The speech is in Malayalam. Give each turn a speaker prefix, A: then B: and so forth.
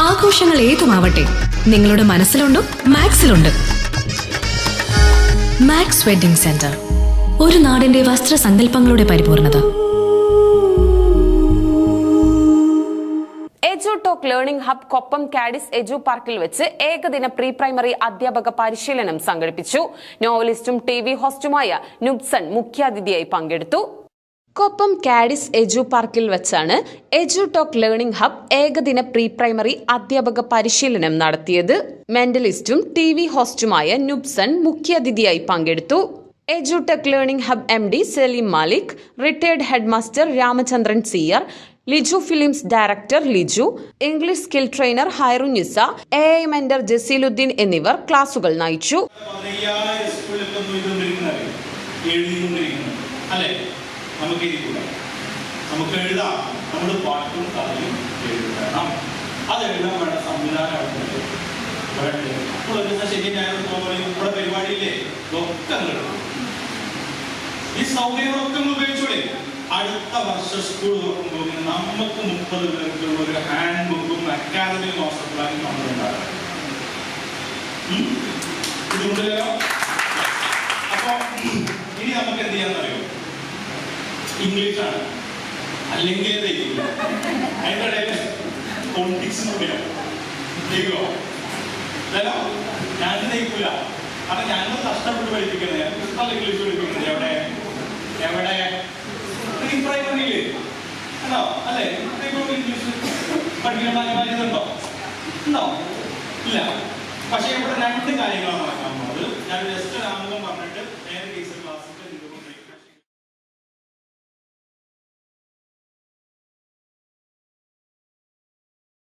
A: ആഘോഷങ്ങൾ ഏതുമാവട്ടെ, നിങ്ങളുടെ മനസ്സിലുണ്ടോ മാക്സിലുണ്ട്. മാക്സ് വെഡിംഗ് സെന്റർ, ഒരു നാടിന്റെ വസ്ത്രസങ്കല്പങ്ങളുടെ പരിപൂർണത.
B: എജു talk learning hub Koppam കാഡിസ് Edu പാർക്കിൽ വെച്ച് ഏകദിന പ്രീ പ്രൈമറി അധ്യാപക പരിശീലനം സംഘടിപ്പിച്ചു. നോവലിസ്റ്റും TV ഹോസ്റ്റുമായ നുബ്സൺ മുഖ്യാതിഥിയായി പങ്കെടുത്തു. കൊപ്പം കാഡിസ് എജു പാർക്കിൽ വെച്ചാണ് എജു ടോക്ക് ലേണിംഗ് ഹബ് ഏകദിന പ്രീ പ്രൈമറി അധ്യാപക പരിശീലനം നടത്തിയത്. മെന്റലിസ്റ്റും TV ഹോസ്റ്റുമായ നുബ്സൺ മുഖ്യാതിഥിയായി പങ്കെടുത്തു. Edu tech learning hub MD Salim Malik, retired head master Ramachandran sir, Liju films director Liju, English skill trainer Hairunisa, AI mentor Jaseeluddin എന്നിവർ ക്ലാസുകൾ നയിച്ചു.
C: നമുക്ക് എഴുതാം, നമ്മൾ പാട്ടും കഥയും എഴുതണം. അത് എഴുതാൻ വേണ്ട സംവിധാനം ശരി നമ്മുടെ പരിപാടിയില്ലേ ഒക്കെ ഈ സൗകര്യങ്ങളൊക്കെ ഉപയോഗിച്ചോളെ. അടുത്ത വർഷം സ്കൂൾ തുറക്കുമ്പോൾ നമുക്ക് 30 പേർക്കുള്ള ഒരു ഹാൻഡ് ബുക്കും അക്കാദമിക് മാസ്റ്റർ പ്ലാനും നമ്മളുണ്ടാകും. ഇതുണ്ടല്ലോ. അപ്പൊ ഇനി നമുക്ക് എന്ത് ചെയ്യാന്നറിയോ? ഇംഗ്ലീഷാണ്, അല്ലെങ്കിൽ അതിൻ്റെ ഇടയിൽ പൊളിറ്റിക്സും കൂടിയോ ചെയ്യുമോ? ഞാൻ തയ്ക്കൂല. കാരണം ഞങ്ങൾ കഷ്ടപ്പെട്ട് പഠിപ്പിക്കുന്നത്, ഞാൻ ഇംഗ്ലീഷ് പഠിപ്പിക്കുന്നത് എവിടെ എവിടെ പ്രീ പ്രൈമറിയില് ഉണ്ടോ? അല്ലേ? ഇംഗ്ലീഷ് പഠിക്കാൻ മാന്യമാരുണ്ടോ? ഉണ്ടോ? ഇല്ല. പക്ഷെ ഇവിടെ 2 കാര്യങ്ങളാണ് നടക്കാൻ പോകുന്നത്. ഞാൻ ജസ്റ്റ് ആമുഖം പറഞ്ഞിട്ട്